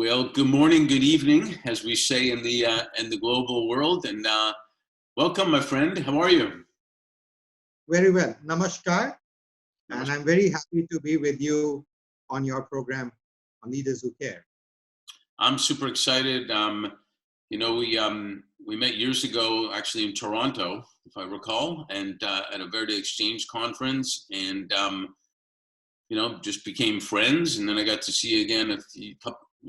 Well, good morning, good evening, as we say in the global world, and welcome, my friend. How are you? Very well. Namaskar. And Namaste. I'm very happy to be with you on your program on Leaders Who Care. I'm super excited. We met years ago, actually in Toronto, if I recall, and at a Verde Exchange conference, and just became friends. And then I got to see you again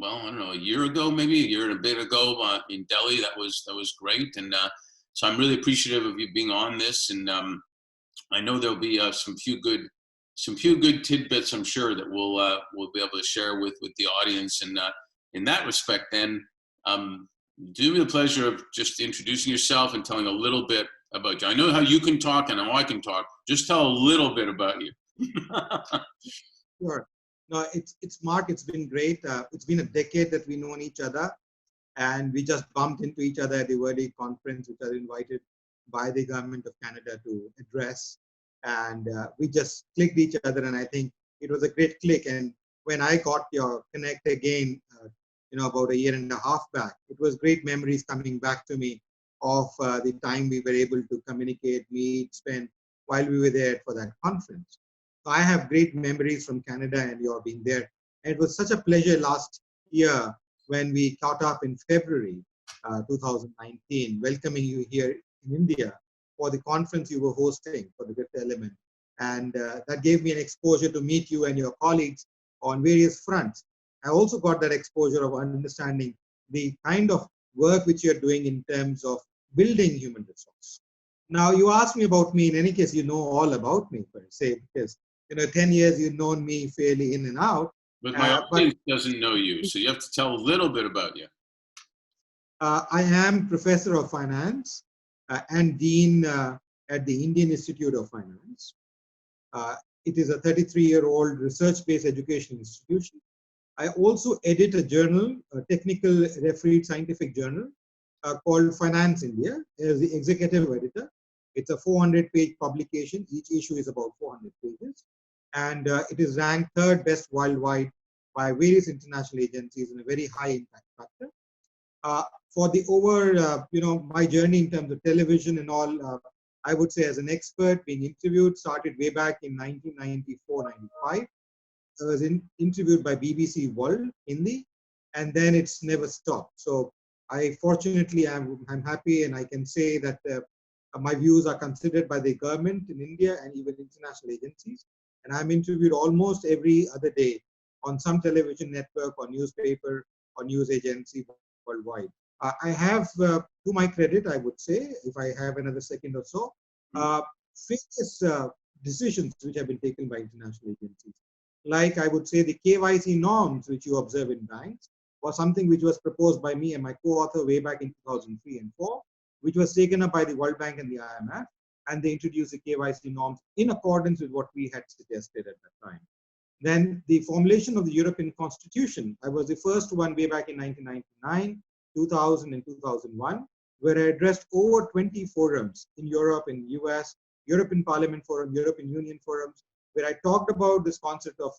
I don't know, a year ago, maybe a year and a bit ago in Delhi. That was great, and so I'm really appreciative of you being on this. And I know there'll be some few good tidbits, I'm sure, that we'll be able to share with the audience. And in that respect, then do me the pleasure of just introducing yourself and telling a little bit about you. I know how you can talk and how I can talk. Just tell a little bit about you. Sure. No, it's Mark. It's been great. It's been a decade that we've known each other, and we just bumped into each other at the Verde conference, which I was invited by the government of Canada to address. And we just clicked each other, and I think it was a great click. And when I got your connect again, about a year and a half back, it was great memories coming back to me of the time we were able to communicate, meet, spend while we were there for that conference. So I have great memories from Canada and your being there. And it was such a pleasure last year when we caught up in February 2019, welcoming you here in India for the conference you were hosting for the Fifth Element. And that gave me an exposure to meet you and your colleagues on various fronts. I also got that exposure of understanding the kind of work which you're doing in terms of building human resource. Now, you asked me about me. In any case, you know all about me, per se, because 10 years you've known me fairly in and out. But my audience doesn't know you, so you have to tell a little bit about you. I am Professor of Finance and Dean at the Indian Institute of Finance. It is a 33-year-old research-based education institution. I also edit a journal, a technical refereed scientific journal called Finance India as the executive editor. It's a 400-page publication. Each issue is about 400 pages. And it is ranked third best worldwide by various international agencies in a very high impact factor. For the my journey in terms of television and all, I would say as an expert being interviewed started way back in 1994-95. I was interviewed by BBC World Hindi, and then it's never stopped. So fortunately, I'm happy, and I can say that my views are considered by the government in India and even international agencies. And I'm interviewed almost every other day on some television network or newspaper or news agency worldwide. I have, to my credit, I would say, if I have another second or so, various decisions which have been taken by international agencies. Like I would say the KYC norms which you observe in banks was something which was proposed by me and my co-author way back in 2003 and 4, which was taken up by the World Bank and the IMF, and they introduced the KYC norms in accordance with what we had suggested at that time. Then the formulation of the European Constitution, I was the first one way back in 1999, 2000 and 2001, where I addressed over 20 forums in Europe, in US, European Parliament Forum, European Union forums, where I talked about this concept of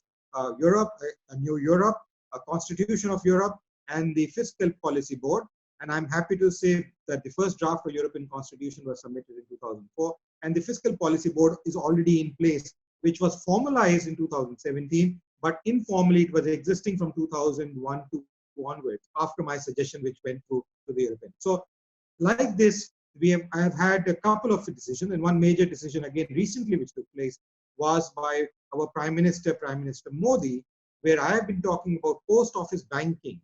Europe, a new Europe, a constitution of Europe, and the Fiscal Policy Board. And I'm happy to say that the first draft for European Constitution was submitted in 2004, and the Fiscal Policy Board is already in place, which was formalized in 2017, but informally it was existing from 2001 to onwards, after my suggestion, which went to the European. So like this, I have had a couple of decisions, and one major decision again recently which took place was by our Prime Minister Modi, where I have been talking about post office banking,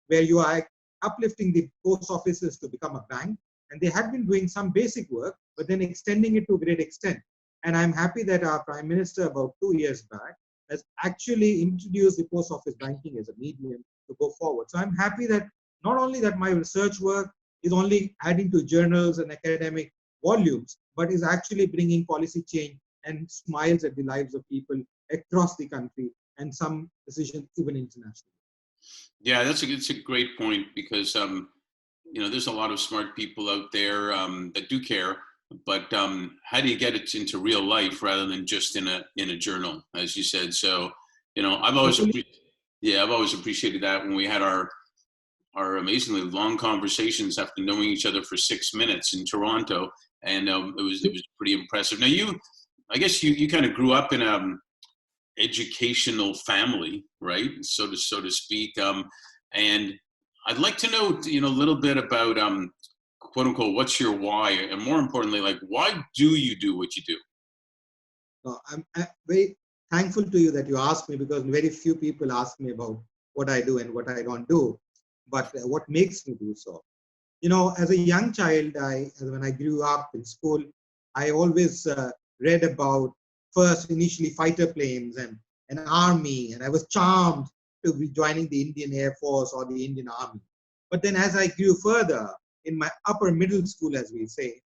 where you are uplifting the post offices to become a bank. And they had been doing some basic work, but then extending it to a great extent. And I'm happy that our Prime Minister about 2 years back has actually introduced the post office banking as a medium to go forward. So I'm happy that not only that my research work is only adding to journals and academic volumes, but is actually bringing policy change and smiles at the lives of people across the country and some decisions even internationally. Yeah, it's a great point, because there's a lot of smart people out there that do care, but how do you get it into real life rather than just in a journal, as you said? So I've always Yeah, I've always appreciated that when we had our amazingly long conversations after knowing each other for 6 minutes in Toronto, and it was pretty impressive. Now I guess you kind of grew up in a educational family, right? So to speak. And I'd like to know, a little bit about quote unquote, what's your why, and more importantly, like, why do you do what you do? I'm very thankful to you that you asked me, because very few people ask me about what I do and what I don't do, but what makes me do so. As a young child, when I grew up in school, I always read about first initially fighter planes and an army, and I was charmed to be joining the Indian Air Force or the Indian Army. But then as I grew further in my upper middle school, as we say,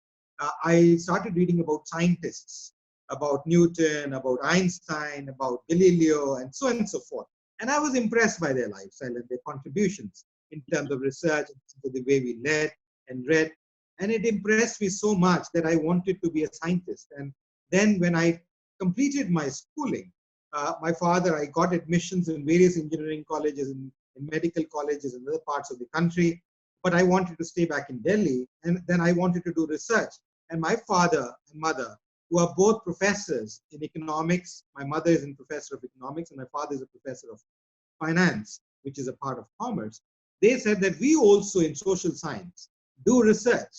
I started reading about scientists, about Newton, about Einstein, about Galileo, and so on and so forth. And I was impressed by their lifestyle and their contributions in terms of research, into the way we led and read. And it impressed me so much that I wanted to be a scientist. And then when I completed my schooling, I got admissions in various engineering colleges and in medical colleges in other parts of the country. But I wanted to stay back in Delhi. And then I wanted to do research. And my father and mother, who are both professors in economics, my mother is a professor of economics and my father is a professor of finance, which is a part of commerce. They said that we also in social science do research.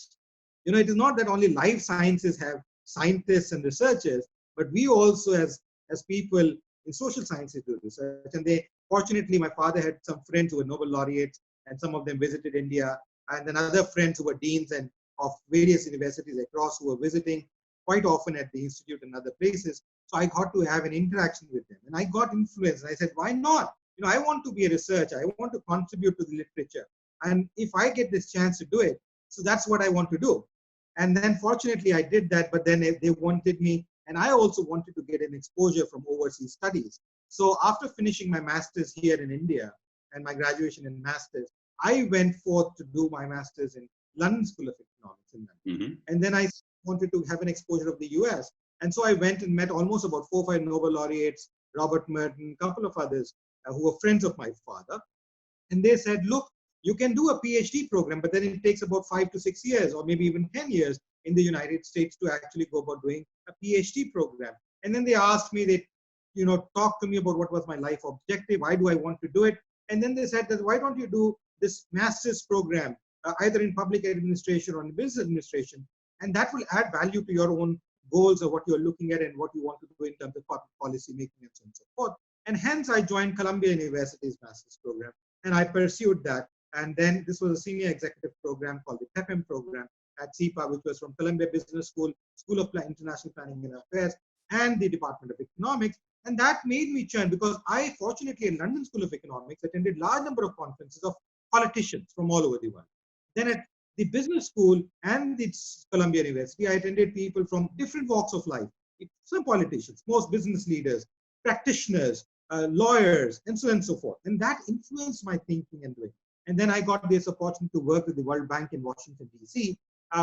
It is not that only life sciences have scientists and researchers, but we also as people in social sciences do research. And fortunately, my father had some friends who were Nobel laureates, and some of them visited India, and then other friends who were deans and of various universities across who were visiting quite often at the institute and other places. So I got to have an interaction with them, and I got influenced. I said, why not? I want to be a researcher. I want to contribute to the literature. And if I get this chance to do it, so that's what I want to do. And then fortunately I did that, but then they wanted me, and I also wanted to get an exposure from overseas studies. So after finishing my master's here in India and my graduation in master's, I went forth to do my master's in London School of Economics in London. Mm-hmm. And then I wanted to have an exposure of the US. And so I went and met almost about 4 or 5 Nobel laureates, Robert Merton, a couple of others who were friends of my father. And they said, look, you can do a PhD program, but then it takes about 5 to 6 years or maybe even 10 years in the United States to actually go about doing a PhD program. And then they asked me, they talked to me about what was my life objective, why do I want to do it? And then they said that why don't you do this master's program, either in public administration or in business administration, and that will add value to your own goals of what you're looking at and what you want to do in terms of public policy making and so on and so forth. And hence I joined Columbia University's master's program, and I pursued that. And then this was a senior executive program called the TEPM program at CIPA, which was from Columbia Business School, School of International Planning and Affairs, and the Department of Economics. And that made me churn, because I, fortunately, in London School of Economics, attended large number of conferences of politicians from all over the world. Then at the business school and the Columbia University, I attended people from different walks of life, some politicians, most business leaders, practitioners, lawyers, and so on and so forth. And that influenced my thinking and doing. And then I got this opportunity to work with the World Bank in Washington, D.C.,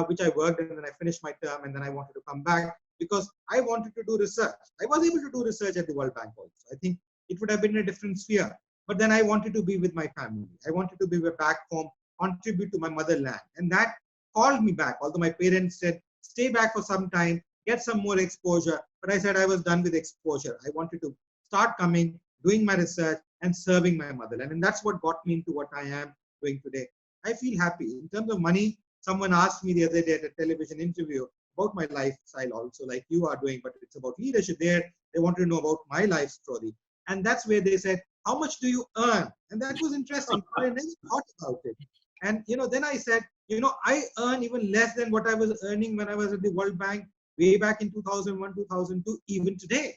which I worked, and then I finished my term, and then I wanted to come back because I wanted to do research. I was able to do research at the World Bank also. I think it would have been a different sphere. But then I wanted to be with my family. I wanted to be back home, contribute to my motherland. And that called me back, although my parents said, stay back for some time, get some more exposure. But I said I was done with exposure. I wanted to start coming, doing my research, and serving my motherland. And that's what got me into what I am doing today. I feel happy. In terms of money, someone asked me the other day at a television interview about my lifestyle also, like you are doing, but it's about leadership. There, they wanted to know about my life story. And that's where they said, how much do you earn? And that was interesting. I never thought about it. And, then I said, I earn even less than what I was earning when I was at the World Bank way back in 2001, 2002, even today.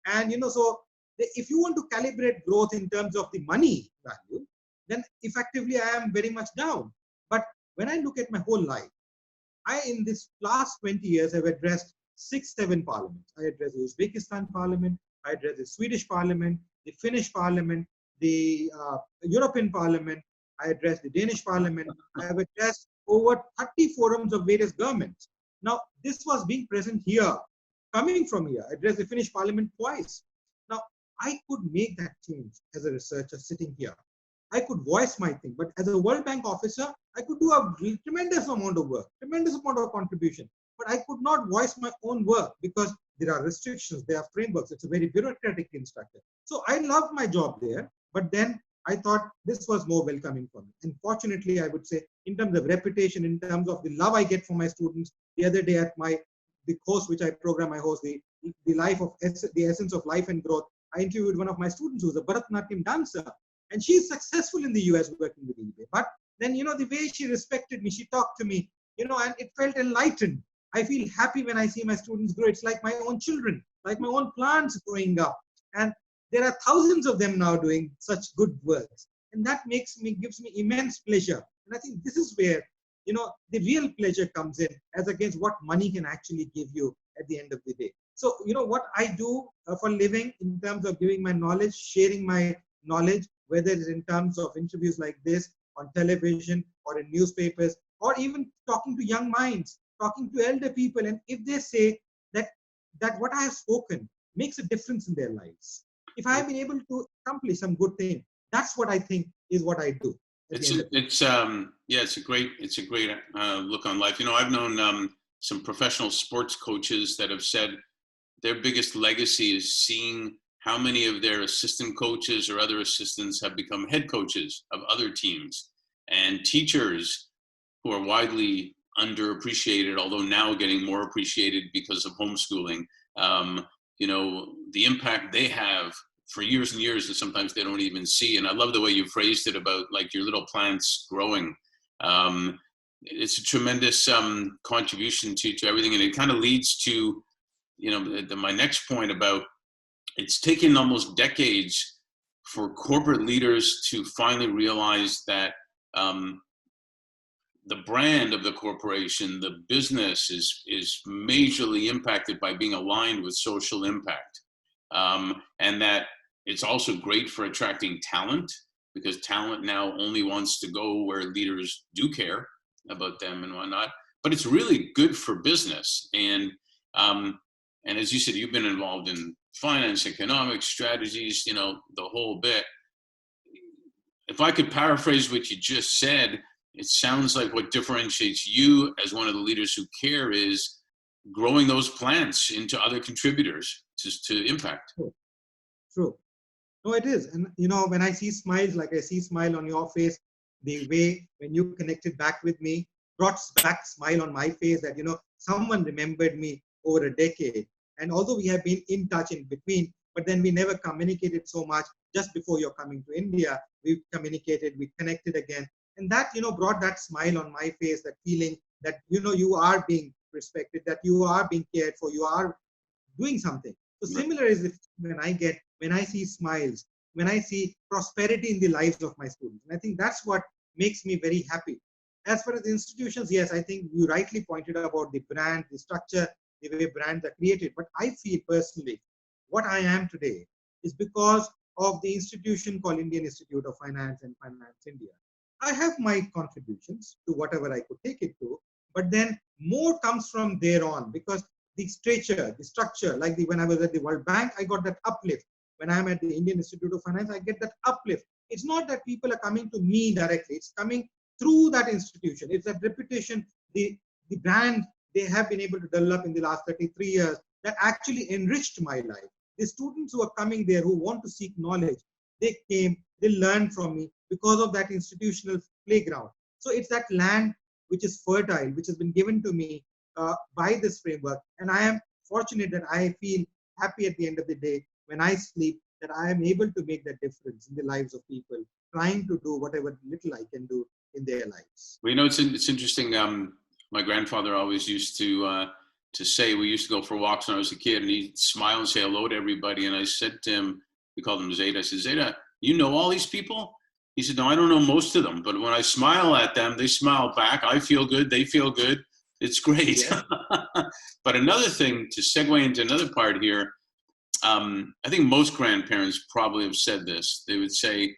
And, so if you want to calibrate growth in terms of the money value, then effectively I am very much down. But when I look at my whole life, in this last 20 years, I've addressed 6-7 parliaments. I addressed the Uzbekistan parliament, I addressed the Swedish parliament, the Finnish parliament, the European parliament, I addressed the Danish parliament. I have addressed over 30 forums of various governments. Now, this was being present here, coming from here. I addressed the Finnish parliament twice. Now, I could make that change as a researcher sitting here. I could voice my thing, but as a World Bank officer, I could do a tremendous amount of work, tremendous amount of contribution, but I could not voice my own work because there are restrictions, there are frameworks. It's a very bureaucratic structure. So I loved my job there, but then I thought this was more welcoming for me. And fortunately, I would say, in terms of reputation, in terms of the love I get from my students, the other day at the course which I program, I host the the essence of life and growth. I interviewed one of my students who's a Bharatanatyam dancer, and she's successful in the US working with eBay. But then, the way she respected me, she talked to me, and it felt enlightened. I feel happy when I see my students grow. It's like my own children, like my own plants growing up. And there are thousands of them now doing such good works. And that gives me immense pleasure. And I think this is where, the real pleasure comes in, as against what money can actually give you at the end of the day. So, what I do for living in terms of giving my knowledge, sharing my knowledge, whether it's in terms of interviews like this on television or in newspapers, or even talking to young minds, talking to elder people. And if they say that what I have spoken makes a difference in their lives, if I have been able to accomplish some good thing, that's what I think is what I do. It's a great look on life. I've known some professional sports coaches that have said their biggest legacy is seeing how many of their assistant coaches or other assistants have become head coaches of other teams, and teachers who are widely underappreciated, although now getting more appreciated because of homeschooling. The impact they have for years and years that sometimes they don't even see. And I love the way you phrased it about like your little plants growing. It's a tremendous contribution to everything. And it kind of leads to, my next point about it's taken almost decades for corporate leaders to finally realize that the brand of the corporation, the business is majorly impacted by being aligned with social impact. And that it's also great for attracting talent, because talent now only wants to go where leaders do care about them and whatnot. But it's really good for business. And as you said, you've been involved in finance, economics, strategies, the whole bit. If I could paraphrase what you just said, it sounds like what differentiates you as one of the leaders who care is growing those plants into other contributors to impact. True. No, it is. And, when I see smiles, like I see smile on your face, the way when you connected back with me, brought back smile on my face that, someone remembered me over a decade. And although we have been in touch in between, but then we never communicated so much. Just before you're coming to India, we communicated, we connected again. And that, brought that smile on my face, that feeling that, you are being respected, that you are being cared for, you are doing something. So similar is when I see smiles, when I see prosperity in the lives of my students. And I think that's what makes me very happy. As far as institutions, yes, I think you rightly pointed out about the brand, the structure, the way brands are created. But I feel personally, what I am today is because of the institution called Indian Institute of Finance and Finance India. I have my contributions to whatever I could take it to, but then more comes from there on, because the structure, like when I was at the World Bank, I got that uplift. When I'm at the Indian Institute of Finance, I get that uplift. It's not that people are coming to me directly. It's coming through that institution. It's that reputation, the brand they have been able to develop in the last 33 years that actually enriched my life. The students who are coming there, who want to seek knowledge, they came, they learned from me because of that institutional playground. So it's that land which is fertile, which has been given to me by this framework. And I am fortunate that I feel happy at the end of the day when I sleep, that I am able to make that difference in the lives of people, trying to do whatever little I can do in their lives. Well, it's interesting. My grandfather always used to say, we used to go for walks when I was a kid, and he'd smile and say hello to everybody. And I said to him, we called him Zeta. I said, Zeta, you know all these people? He said, no, I don't know most of them, but when I smile at them, they smile back. I feel good. They feel good. It's great. Yeah. But another thing, to segue into another part here, I think most grandparents probably have said this. They would say,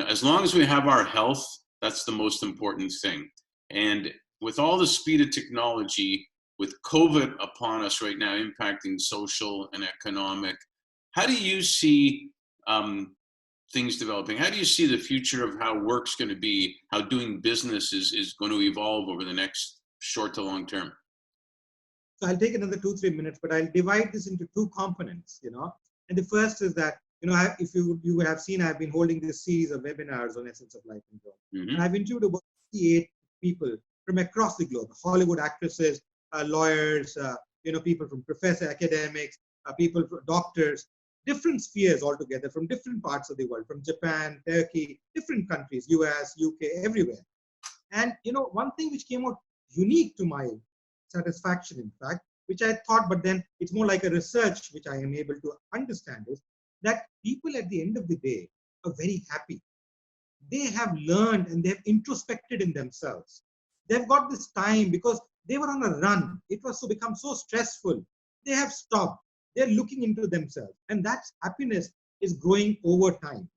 as long as we have our health, that's the most important thing. And with all the speed of technology, with COVID upon us right now, impacting social and economic, how do you see things developing. How do you see the future of how work's going to be, how doing business is going to evolve over the next short to long term? So I'll take another 2-3 minutes, but I'll divide this into two components, And the first is that, if you have seen, I've been holding this series of webinars on essence of life and job. And I've interviewed about 58 people from across the globe, Hollywood actresses, lawyers, people from professor academics, people, doctors, different spheres altogether from different parts of the world, from Japan, Turkey, different countries, US, UK, everywhere. And, one thing which came out unique to my satisfaction, in fact, which I thought, but then it's more like a research which I am able to understand, is that people at the end of the day are very happy. They have learned and they have introspected in themselves. They've got this time because they were on a run. It was become so stressful. They have stopped. They're looking into themselves. And that happiness is growing over time,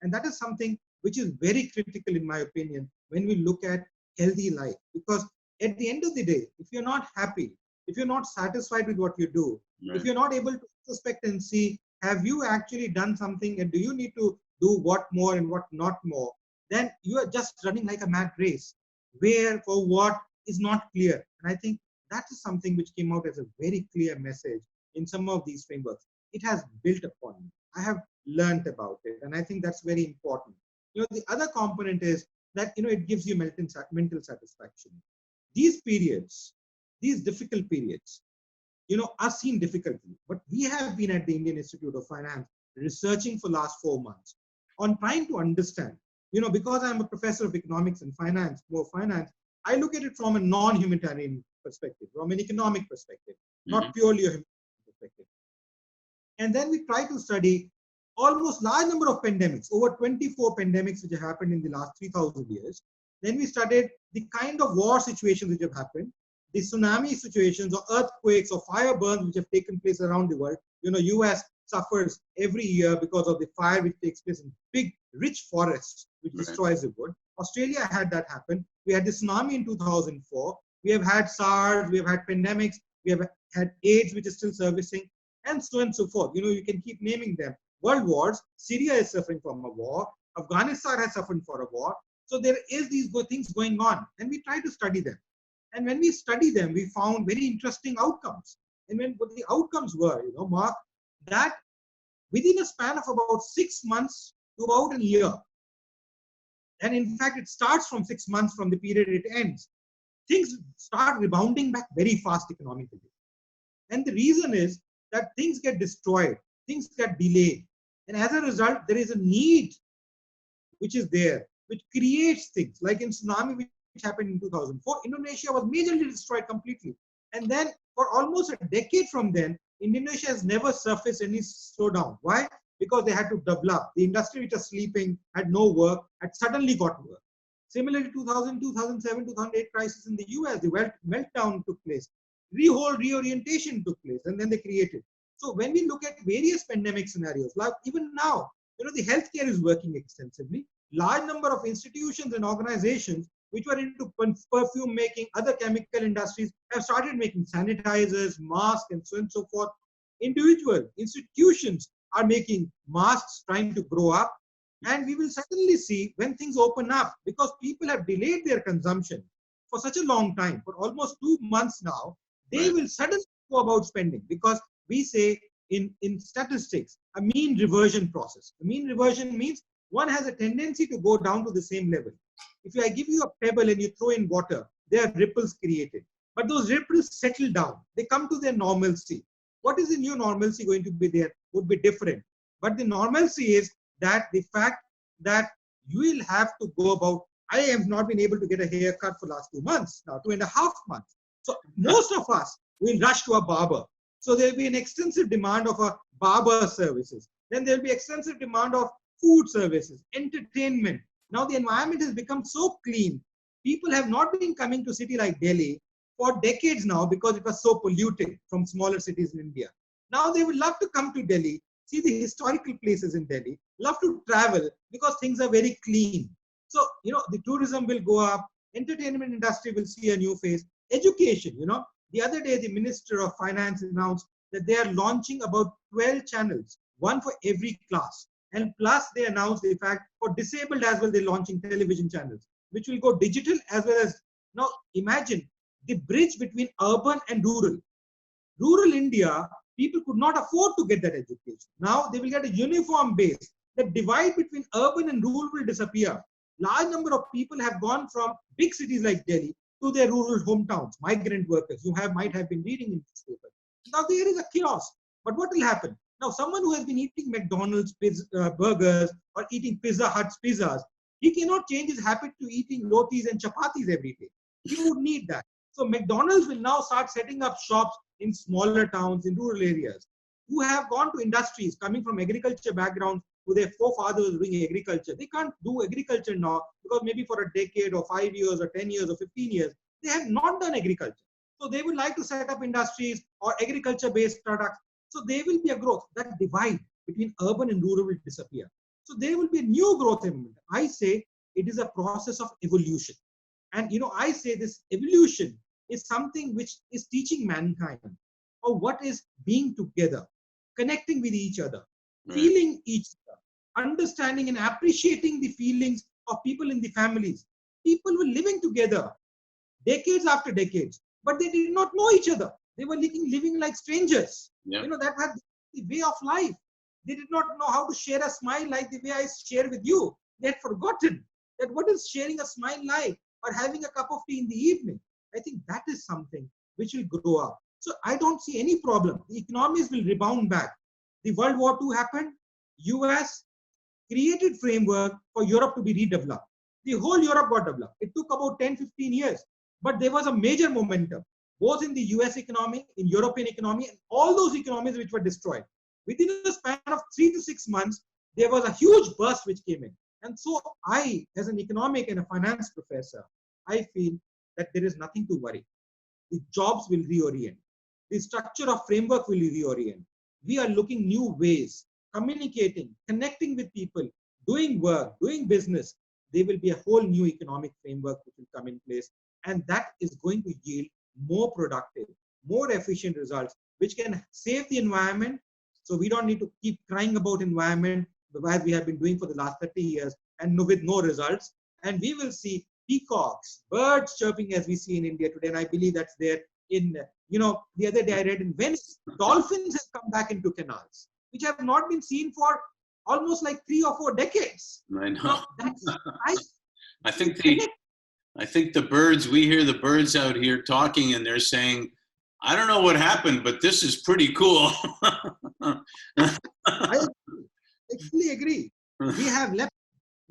And that is something which is very critical, in my opinion, when we look at healthy life. Because at the end of the day, if you're not happy, if you're not satisfied with what you do, Right. if you're not able to suspect and see, have you actually done something and do you need to do what more and what not more, then you are just running like a mad race, where for what is not clear. And I think that is something which came out as a very clear message in some of these frameworks. It has built upon me. I have learned about it. And I think that's very important. The other component is that, it gives you mental satisfaction. These periods, these difficult periods, are seen difficultly. But we have been at the Indian Institute of Finance researching for the last 4 months on trying to understand, because I'm a professor of economics and finance, more finance, I look at it from a non-humanitarian perspective, from an economic perspective, not purely a humanitarian perspective. And then we try to study almost large number of pandemics, over 24 pandemics which have happened in the last 3,000 years. Then we studied the kind of war situations which have happened, the tsunami situations or earthquakes or fire burns which have taken place around the world. US suffers every year because of the fire which takes place in big, rich forests, which destroys the wood. Australia had that happen. We had the tsunami in 2004. We have had SARS, we have had pandemics, we have had AIDS, which is still servicing, and so on and so forth. You can keep naming them. World wars, Syria is suffering from a war, Afghanistan has suffered for a war. So there is these things going on, and we try to study them. And when we study them, we found very interesting outcomes. And what the outcomes were, Mark, that within a span of about 6 months to about a year, and in fact, it starts from 6 months from the period it ends, things start rebounding back very fast economically. And the reason is that things get destroyed, things get delayed. And as a result, there is a need which is there, which creates things like in tsunami, which happened in 2004, Indonesia was majorly destroyed completely. And then for almost a decade from then, Indonesia has never surfaced any slowdown. Why? Because they had to develop. The industry which was sleeping, had no work, had suddenly got work. Similarly, 2000, 2007, 2008 crisis in the US, the meltdown took place. Whole reorientation took place, and then they created. So when we look at various pandemic scenarios, like even now, the healthcare is working extensively. Large number of institutions and organizations which were into perfume making, other chemical industries have started making sanitizers, masks, and so on and so forth. Individual institutions are making masks, trying to grow up. And we will certainly see when things open up, because people have delayed their consumption for such a long time, for almost 2 months now, they will suddenly go about spending, because we say in statistics, a mean reversion process. The mean reversion means one has a tendency to go down to the same level. If I give you a pebble and you throw in water, there are ripples created. But those ripples settle down. They come to their normalcy. What is the new normalcy going to be there would be different. But the normalcy is that the fact that you will have to go about, I have not been able to get a haircut for the last 2 months, now 2.5 months. So most of us will rush to a barber. So there will be an extensive demand of a barber services. Then there will be extensive demand of food services, entertainment. Now the environment has become so clean. People have not been coming to a city like Delhi for decades now because it was so polluted from smaller cities in India. Now they would love to come to Delhi, see the historical places in Delhi, love to travel because things are very clean. So, the tourism will go up, entertainment industry will see a new phase. Education, the other day the Minister of Finance announced that they are launching about 12 channels, one for every class. And plus they announced the fact for disabled as well, they're launching television channels, which will go digital as well as, now imagine the bridge between urban and rural. Rural India, people could not afford to get that education. Now they will get a uniform base. The divide between urban and rural will disappear. Large number of people have gone from big cities like Delhi to their rural hometowns, migrant workers. You might have been reading in newspapers. Now there is a chaos. But what will happen? Now someone who has been eating McDonald's burgers or eating Pizza Hut's pizzas, he cannot change his habit to eating rotis and chapatis every day. He would need that. So McDonald's will now start setting up shops in smaller towns, in rural areas, who have gone to industries coming from agriculture backgrounds, who their forefathers were doing agriculture. They can't do agriculture now because maybe for a decade or 5 years or 10 years or 15 years, they have not done agriculture. So they would like to set up industries or agriculture-based products. So there will be a growth. That divide between urban and rural will disappear. So there will be a new growth movement. I say it is a process of evolution. And I say this evolution is something which is teaching mankind or what is being together, connecting with each other, feeling each other, understanding and appreciating the feelings of people in the families. People were living together decades after decades, but they did not know each other. They were living like strangers. Yeah. That was the way of life. They did not know how to share a smile like the way I share with you. They had forgotten that what is sharing a smile like, or having a cup of tea in the evening. I think that is something which will grow up. So I don't see any problem. The economies will rebound back. The World War II happened. US created framework for Europe to be redeveloped. The whole Europe got developed. It took about 10, 15 years. But there was a major momentum, both in the US economy, in European economy, and all those economies which were destroyed. Within a span of 3 to 6 months, there was a huge burst which came in. And so I, as an economic and a finance professor, I feel that there is nothing to worry. The jobs will reorient. The structure of framework will reorient. We are looking new ways, communicating, connecting with people, doing work, doing business. There will be a whole new economic framework which will come in place. And that is going to yield more productive, more efficient results, which can save the environment. So we don't need to keep crying about environment as we have been doing for the last 30 years and with no results. And we will see peacocks, birds chirping as we see in India today. And I believe that's there in, the other day I read in Venice, dolphins have come back into canals, which have not been seen for almost like 3 or 4 decades. I know. Now, that's, I think the birds, we hear the birds out here talking and they're saying, I don't know what happened, but this is pretty cool. I actually agree. We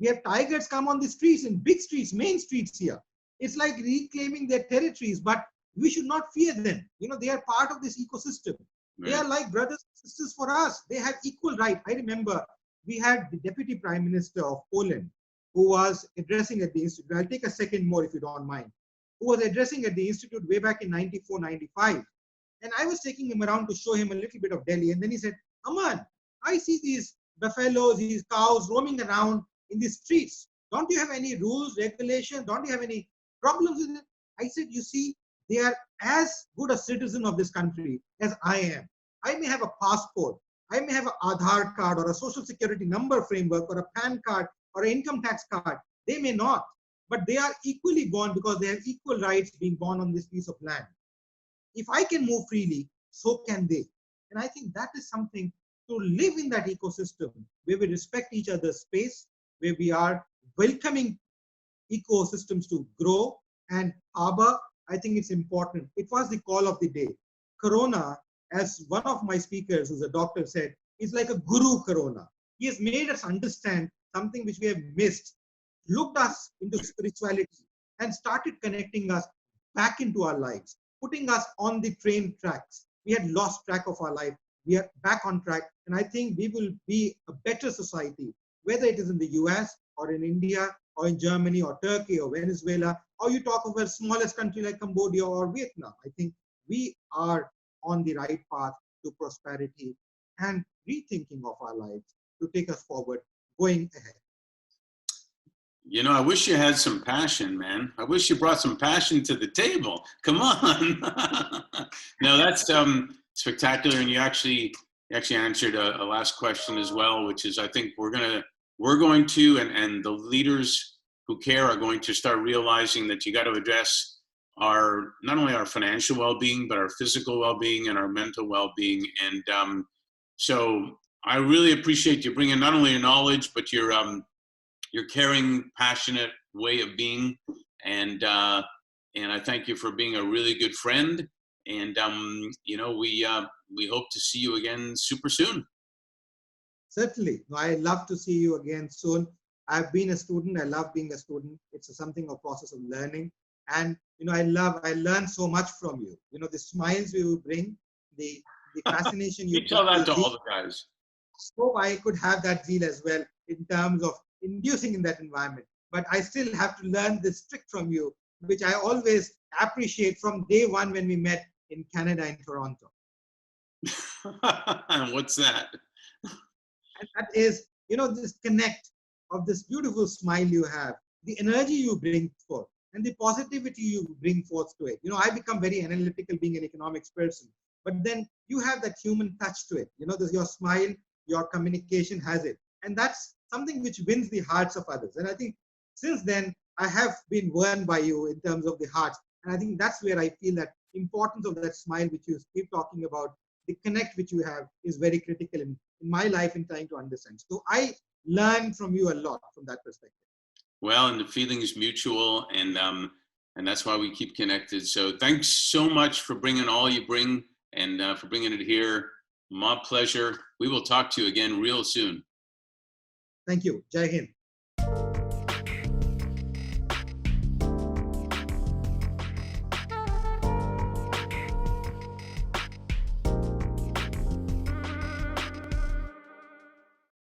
have tigers come on the streets, in big streets, main streets here. It's like reclaiming their territories, but we should not fear them. They are part of this ecosystem. Right. They are like brothers and sisters for us. They have equal right. I remember we had the Deputy Prime Minister of Poland who was addressing at the Institute. I'll take a second more if you don't mind. Who was addressing at the Institute way back in 94, 95. And I was taking him around to show him a little bit of Delhi. And then he said, Aman, I see these buffaloes, these cows roaming around in the streets. Don't you have any rules, regulations? Don't you have any problems with it? I said, you see, they are as good a citizen of this country as I am. I may have a passport. I may have an Aadhaar card or a social security number framework or a PAN card or an income tax card. They may not, but they are equally born because they have equal rights being born on this piece of land. If I can move freely, so can they. And I think that is something to live in that ecosystem where we respect each other's space, where we are welcoming ecosystems to grow and harbor. I think it's important. It was the call of the day. Corona, as one of my speakers who's a doctor said, is like a guru corona. He has made us understand something which we have missed, looked us into spirituality and started connecting us back into our lives, putting us on the train tracks. We had lost track of our life. We are back on track. And I think we will be a better society, whether it is in the US or in India or in Germany or Turkey or Venezuela, or you talk of a smallest country like Cambodia or Vietnam. I think we are on the right path to prosperity and rethinking of our lives to take us forward, going ahead. I wish you had some passion, man. I wish you brought some passion to the table. Come on. No, that's spectacular. And you actually You actually answered a last question as well, which is I think we're going to, and the leaders who care are going to start realizing that you got to address our, not only our financial well-being, but our physical well-being and our mental well-being. And so I really appreciate you bringing not only your knowledge, but your caring, passionate way of being. And I thank you for being a really good friend. And we hope to see you again super soon. Certainly. No, I love to see you again soon. I've been a student. I love being a student. It's something a process of learning. And I learn so much from you. The smiles you bring, the fascination you You tell bring, that to all the guys. Hope I could have that zeal as well in terms of inducing in that environment. But I still have to learn this trick from you, which I always appreciate from day one when we met in Canada, in Toronto. What's that? And that is, this connect of this beautiful smile you have, the energy you bring forth, and the positivity you bring forth to it. I become very analytical being an economics person, but then you have that human touch to it. Your smile, your communication has it. And that's something which wins the hearts of others. And I think since then, I have been won by you in terms of the hearts. And I think that's where I feel that importance of that smile, which you keep talking about, the connect which you have is very critical in my life in trying to understand. So I learn from you a lot from that perspective. Well, and the feeling is mutual, and that's why we keep connected. So thanks so much for bringing all you bring, and for bringing it here. My pleasure. We will talk to you again real soon. Thank you. Jai Hind.